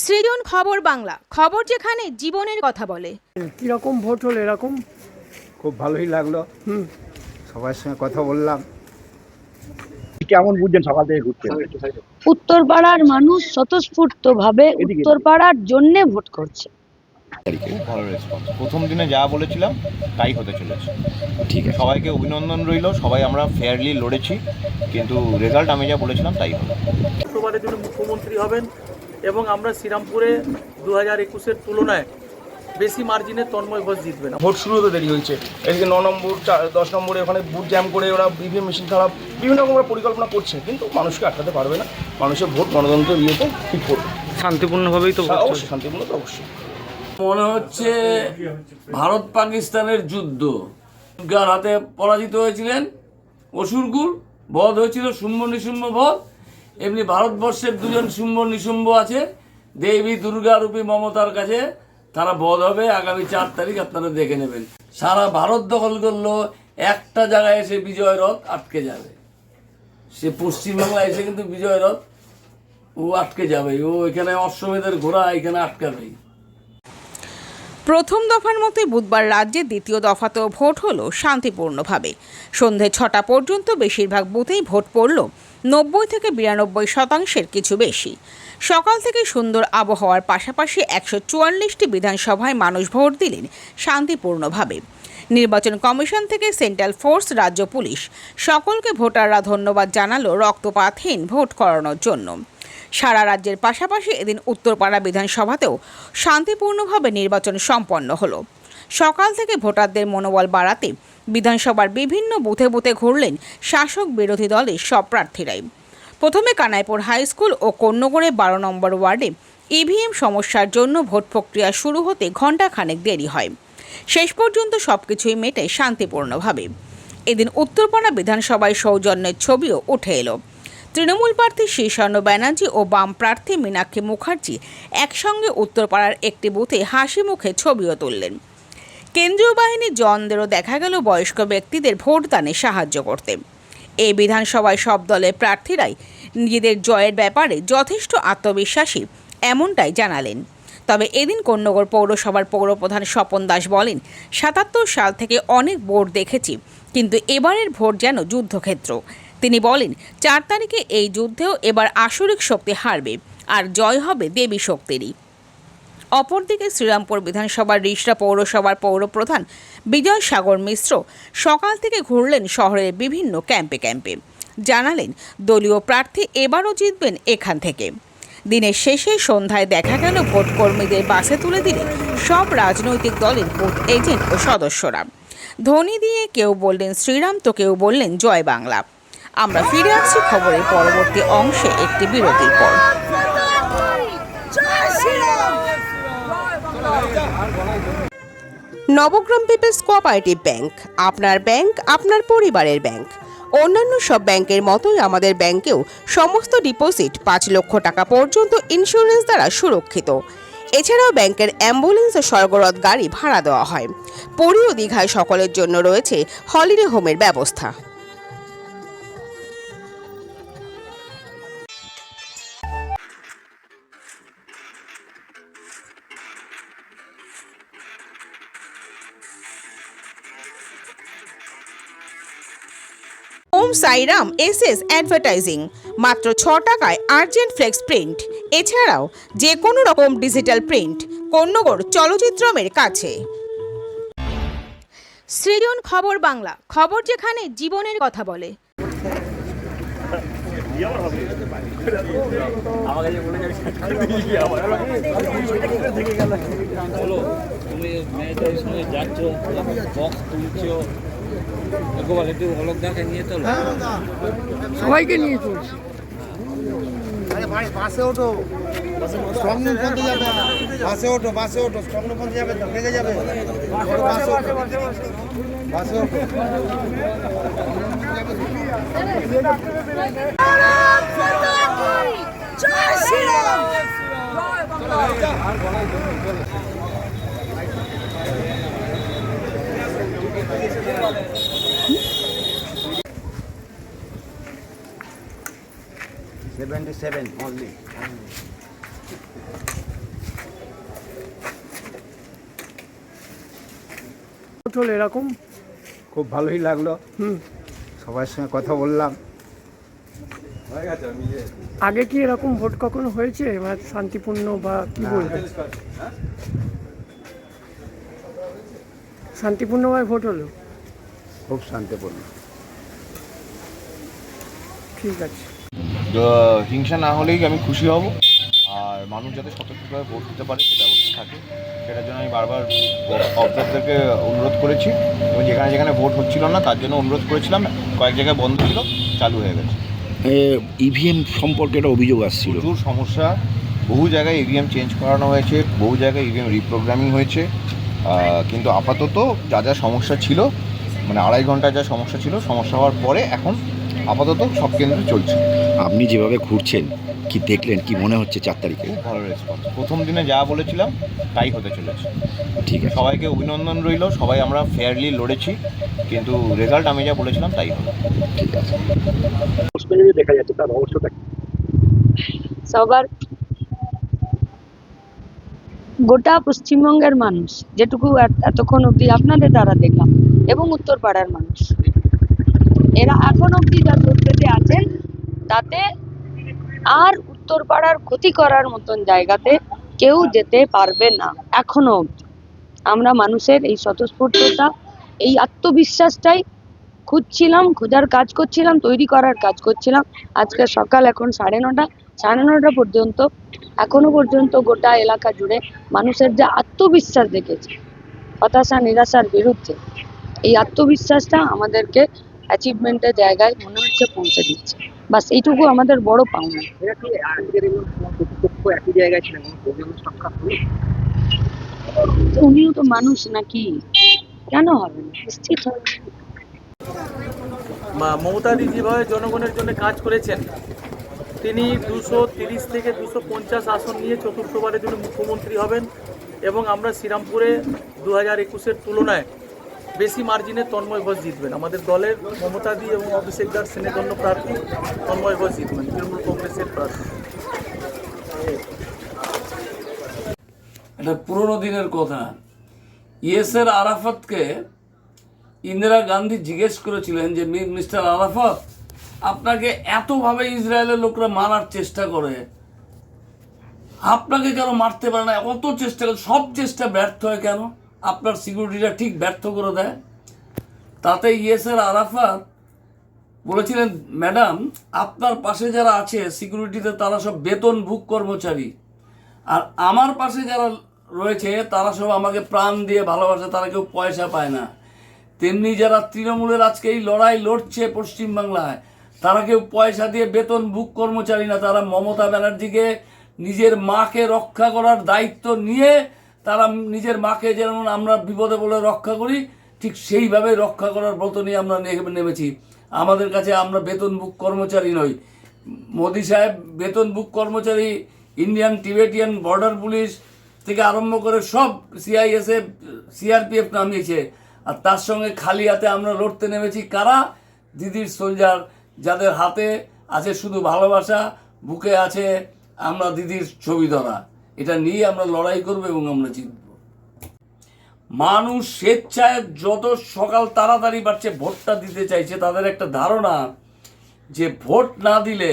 সৃজন খবর বাংলা, খবর যেখানে জীবনের কথা বলে। কিরকম ভোট হলো এরকম? খুব ভালোই লাগলো। সবার সঙ্গে কথা বললাম। কেমন বুঝছেন সকাল থেকে ঘুরতে? উত্তরপাড়ার মানুষ স্বতঃস্ফূর্তভাবে উত্তরপাড়ার জন্য ভোট করছে। খুব ভালো রেসপন্স। প্রথম দিনে যা বলেছিলাম তাই হতে চলেছে। ঠিক আছে, সবাইকে অভিনন্দন রইল। সবাই আমরা ফেয়ারলি লড়েছি, কিন্তু রেজাল্ট আমি যা বলেছিলাম তাই হলো। শুক্রবারের জন্য মুখ্যমন্ত্রী হবেন এবং আমরা শ্রীরামপুরে 2021-এর তুলনায় বেশি মার্জিনে তন্ময় ঘোষ জিতবে না। ভোট শুরু হতে দেরি হয়েছে, এদিকে 9 নম্বর 10 নম্বরে ওখানে বুথ জ্যাম করে ওরা ইভিএম মেশিন খারাপ বিভিন্ন রকম পরিকল্পনা করছে, কিন্তু মানুষকে আটকাতে পারবে না। মানুষের ভোট গণতন্ত্রের ইয়েতে ঠিক করবে শান্তিপূর্ণভাবেই তো অবশ্যই, শান্তিপূর্ণ তো অবশ্যই। মনে হচ্ছে ভারত পাকিস্তানের যুদ্ধ। গার হাতে পরাজিত হয়েছিলেন অসুরগুল, বধ হয়েছিল শুম্ভ নিশুম্ভ বধ। এমনি ভারতবর্ষের দুজন শুম্ভ নিশুম্ভ আছে, দেবী দুর্গা রূপী মমতার কাছে তারা বধ হবে আগামী 4 তারিখ, আপনারা দেখে নেবেন। সারা ভারত দখল করলো, একটা জায়গায় এসে বিজয় রথ আটকে যাবে। সে পশ্চিমবাংলায় এসে কিন্তু বিজয় রথ ও আটকে যাবে, ও এখানে অশ্বমেধের ঘোড়া এখানে আটকাবেই। প্রথম দফার মতোই বুধবার রাজ্যে দ্বিতীয় দফাতেও ভোট হলো শান্তিপূর্ণভাবে। সন্ধে 6টা পর্যন্ত বেশিরভাগ বুথেই ভোট পড়ল 90 থেকে 92% কিছু বেশি। সকাল থেকে সুন্দর আবহাওয়ার পাশাপাশি 144টি বিধানসভায় মানুষ ভোট দিলেন শান্তিপূর্ণভাবে। নির্বাচন কমিশন থেকে সেন্ট্রাল ফোর্স, রাজ্য পুলিশ সকলকে ভোটাররা ধন্যবাদ জানালো রক্তপাতহীন ভোট করানোর জন্য। সারা রাজ্যের পাশাপাশি এদিন উত্তরপাড়া বিধানসভাতেও শান্তিপূর্ণভাবে নির্বাচন সম্পন্ন হলো। সকাল থেকে ভোটারদের মনোবল বাড়াতে বিধানসভার বিভিন্ন বুথে বুথে ঘুরলেন শাসক বিরোধী দলের সব প্রার্থীরাই। প্রথমে কানাইপুর হাই স্কুল ও কন্যগড়ে 12 নম্বর ওয়ার্ডে ইভিএম সমস্যার জন্য ভোট প্রক্রিয়া শুরু হতে ঘণ্টাখানেক দেরি হয়। শেষ পর্যন্ত সবকিছুই মেটে শান্তিপূর্ণভাবে। এদিন উত্তরপাড়া বিধানসভায় সৌজন্যের ছবিও উঠে এলো। তৃণমূল প্রার্থী শীর্ষর্ণ ব্যানার্জি ও বাম প্রার্থী মীনাক্ষী মুখার্জি একসঙ্গে উত্তরপাড়ার একটি বুথে হাসি মুখে ছবিও তুললেন। কেন্দ্রীয় বাহিনীর জওয়ানদেরও দেখা গেল বয়স্ক ব্যক্তিদের ভোটদানে সাহায্য করতে। এই বিধানসভায় সব দলের প্রার্থীরাই নিজেদের জয়ের ব্যাপারে যথেষ্ট আত্মবিশ্বাসী, এমনটাই জানালেন। তবে এদিন কন্যগড় পৌরসভার পৌরপ্রধান স্বপন দাস বলেন, 77 সাল থেকে অনেক ভোট দেখেছি, কিন্তু এবারের ভোট যেন যুদ্ধক্ষেত্র। তিনি বলেন, 4 তারিখে এই যুদ্ধেও এবার আসরিক শক্তি হারবে, আর জয় হবে দেবী শক্তিরই। অপরদিকে শ্রীরামপুর বিধানসভার রিষড়া পৌরসভার পৌরপ্রধান বিজয় সাগর মিশ্র সকাল থেকে ঘুরলেন শহরের বিভিন্ন ক্যাম্পে ক্যাম্পে। জানালেন, দলীয় প্রার্থী এবারও জিতবেন এখান থেকে। দিনের শেষে সন্ধ্যায় দেখা গেল ভোটকর্মীদের বাসে তুলে দিলেন সব রাজনৈতিক দলের বুথ এজেন্ট ও সদস্যরা। ধ্বনি দিয়ে কেউ বললেন শ্রীরাম, তো কেউ বললেন জয় বাংলা। আমরা ফিরে আসছি খবরের পরবর্তী অংশে একটি বিরতির পর। নবগ্রাম পিপলস কোঅপারেটিভ ব্যাংক, আপনার ব্যাংক আপনার পরিবারের ব্যাংক। অন্যান্য সব ব্যাংকের মতোই আমাদের ব্যাংকেও সমস্ত ডিপোজিট 5 লক্ষ টাকা পর্যন্ত ইন্স্যুরেন্স দ্বারা সুরক্ষিত। এছাড়াও ব্যাংকের অ্যাম্বুলেন্স ও স্বর্গরথ গাড়ি ভাড়া দেওয়া হয়। পুরী ও দীঘায় সকলের জন্য রয়েছে হলিডে হোমের ব্যবস্থা। ওম সাইরাম এসএস অ্যাডভার্টাইজিং, মাত্র 6 টাকায় আর্জেন্ট ফ্লেক্স প্রিন্ট। এছাড়াও যে কোনো রকম ডিজিটাল প্রিন্ট, কন্যগড় চলচ্চিত্রমের কাছে। সৃজন খবর বাংলা, খবর যেখানে জীবনের কথা বলে। সবাইকে নিয়ে চলছে। বাসে ওঠো, স্ট্রংরুম পৌঁছে যাবে। বাসে ওঠো, বাসে ওঠো, স্ট্রংরুম পৌঁছে যাবে তো, লেগে যাবে। বাসে ওঠো, বাসে ওঠো। জয় শ্রীরাম। 77 only. ভোট হলো এরকম? খুব ভালোই লাগলো, হুম। সবার সঙ্গে কথা বললাম। আগে কি এরকম ভোট কখনো হয়েছে বা শান্তিপূর্ণ বা কি বলবেন? শান্তিপূর্ণভাবে ভোট হলো? খুব শান্তিপূর্ণ। ঠিক আছে। হিংসা না হলেই আমি খুশি হব, আর মানুষ যাতে সতর্কভাবে ভোট দিতে পারে সে ব্যবস্থা থাকে, সেটার জন্য আমি বারবার অবজারভারদেরকে অনুরোধ করেছি, এবং যেখানে যেখানে ভোট হচ্ছিল না তার জন্য অনুরোধ করেছিলাম। কয়েক জায়গায় বন্ধ ছিল, চালু হয়ে গেছে। ইভিএম সম্পর্কে একটা অভিযোগ আসছিল। প্রচুর সমস্যা, বহু জায়গায় ইভিএম চেঞ্জ করানো হয়েছে, বহু জায়গায় ইভিএম রিপ্রোগ্রামিং হয়েছে, কিন্তু আপাতত যা যা সমস্যা ছিল, মানে 2.5 ঘন্টা যা সমস্যা ছিল, সমস্যা হওয়ার পরে এখন আপাতত সব কেন্দ্রে চলছে। আপনি যেভাবে ঘুরছেন কি দেখলেন, কি মনে হচ্ছে 4 তারিখে? খুব ভালো রেসপন্স, প্রথম দিনে যা বলেছিলাম তাই হতে চলেছে। ঠিক আছে, সবাইকে অভিনন্দন রইল, সবাই আমরা ফেয়ারলি লড়েছি, কিন্তু রেজাল্ট আমি যা বলেছিলাম তাই হবে। ঠিক আছে। দেখা যাচ্ছে তার অবস্থাটা সবার গোটা পশ্চিমবঙ্গের মানুষ, যেটুকু এতক্ষণ অবধি আপনাদের দ্বারা দেখলাম, এবং উত্তরপাড়ার মানুষ, এরা এখন অবধি যা ভোট পেতে আছেন তাতে আর উত্তরপাড়ার ক্ষতি করার মতন জায়গাতে কেউ যেতে পারবে না। এখনো অবধি আমরা মানুষের এই স্বতঃস্ফূর্ততা, এই আত্মবিশ্বাসটাই খুঁজছিলাম, খোঁজার কাজ করছিলাম, তৈরি করার কাজ করছিলাম। আজকে সকাল এখন 9:30 পর্যন্ত, এখনো পর্যন্ত গোটা এলাকা জুড়ে মানুষের যে আত্মবিশ্বাস দেখেছে, হতাশা নিরাশার বিরুদ্ধে, এই আত্মবিশ্বাসটা আমাদেরকে অ্যাচিভমেন্টের জায়গায় মনে হচ্ছে পৌঁছে দিচ্ছে। বাস এইটুকু আমাদের বড় পাওনা। উনিও তো মানুষ নাকি, কেন হবে না? নিশ্চিত হবে। মমতাদি যেভাবে জনগণের জন্য কাজ করেছেন, তিনি 230 থেকে 250 আসন নিয়ে চতুর্থবারের জন্য মুখ্যমন্ত্রী হবেন, এবং আমরা শ্রীরামপুরে 2021-এর তুলনায় বেশি মার্জিনে তন্ময় ঘোষ জিতবেন। আমাদের দলের মমতাদি এবং অভিষেক দাস সেনেগণ্য প্রার্থী তন্ময় ঘোষ জিতবেন, তৃণমূল কংগ্রেসের প্রার্থী। এটা পুরোনো দিনের কথা। ইয়েসের আরাফাতকে ইন্দিরা গান্ধী জিজ্ঞেস করেছিলেন যে মিস্টার আরাফাত, আপনাকে এতভাবে ইসরায়েলের লোকরা মারার চেষ্টা করে, আপনাকে কেন মারতে পারে না? অত চেষ্টা করে, সব চেষ্টা ব্যর্থ হয় কেন? আপনার সিকিউরিটিটা ঠিক ব্যর্থ করে দেয়। তাতে ইয়েসের আরাফাত বলেছিলেন, ম্যাডাম, আপনার পাশে যারা আছে সিকিউরিটিতে তারা সব বেতনভুক কর্মচারী, আর আমার পাশে যারা রয়েছে তারা সব আমাকে প্রাণ দিয়ে ভালোবাসে, তারা কেউ পয়সা পায় না। তেমনি যারা তৃণমূলের আজকে এই লড়াই লড়ছে পশ্চিমবাংলায়, তারা কেউ পয়সা দিয়ে বেতনভুক কর্মচারী না, তারা মমতা ব্যানার্জিকে নিজের মাকে রক্ষা করার দায়িত্ব নিয়ে, তারা নিজের মাকে যেমন আমরা বিপদে বলে রক্ষা করি, ঠিক সেইভাবে রক্ষা করার ব্রত নিয়ে আমরা নেমেছি। আমাদের কাছে আমরা বেতনভুক কর্মচারী নই। মোদি সাহেব বেতনভুক কর্মচারী ইন্ডিয়ান টিবেটিয়ান বর্ডার পুলিশ থেকে আরম্ভ করে সব সিআইএসএফ সিআরপিএফ নামিয়েছে, আর তার সঙ্গে খালি হাতে আমরা লড়তে নেমেছি। কারা? দিদির সোলজার, যাদের হাতে আছে শুধু ভালোবাসা, বুকে আছে আমরা দিদির ছবি ধরা। এটা নিয়ে আমরা লড়াই করব এবং আমরা জিতব। মানুষ স্বেচ্ছায় যত সকাল তাড়াতাড়ি বাড়ছে ভোটটা দিতে চাইছে, তাদের একটা ধারণা যে ভোট না দিলে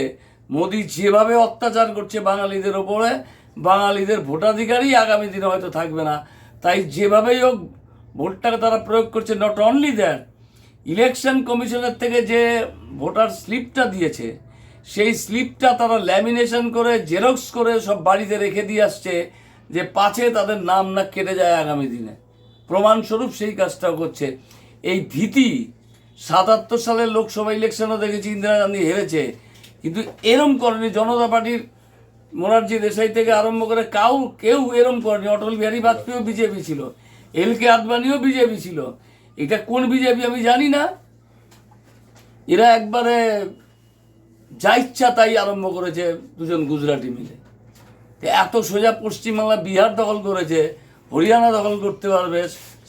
মোদি যেভাবে অত্যাচার করছে বাঙালিদের ওপরে, বাঙালিদের ভোটাধিকারই আগামী দিনে হয়তো থাকবে না। তাই যেভাবেই হোক ভোটটাকে তারা প্রয়োগ করছে। নট অনলি দ্যাট, ইলেকশন কমিশনের থেকে যে ভোটার স্লিপটা দিয়েছে, সেই স্লিপটা তারা ল্যামিনেশন করে জেরক্স করে সব বাড়িতে রেখে দিয়ে আসছে, যে পাছে তাদের নাম না কেটে যায় আগামী দিনে। প্রমাণস্বরূপ সেই কাজটাও করছে। এই ভীতি 77 সালের লোকসভা ইলেকশনও দেখেছি, ইন্দিরা গান্ধী হেরেছে, কিন্তু এরম করেনি। জনতা পার্টির মোরারজি দেশাই থেকে আরম্ভ করে কেউ এরম করেনি। অটল বিহারী বাজপেয়ীও বিজেপি ছিল, এলকে আদবানিও বিজেপি ছিল। এটা কোন বিজেপি আমি জানি না। এরা একবারে যা ইচ্ছা তাই আরম্ভ করেছে দুজন গুজরাটি মিলে। এত সোজা পশ্চিমবাংলা বিহার দখল করেছে, হরিয়ানা দখল করতে পারবে,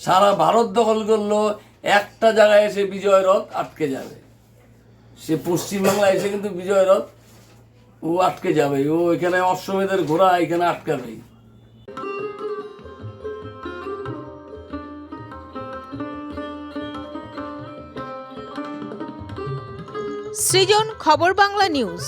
সারা ভারত দখল করলো, একটা জায়গায় এসে বিজয় রথ আটকে যাবে। সে পশ্চিমবাংলায় এসে কিন্তু বিজয় রথ ও আটকে যাবে, ও এখানে অশ্বমেধের ঘোড়া এখানে আটকাবেই। সৃজন, খবর বাংলা নিউজ।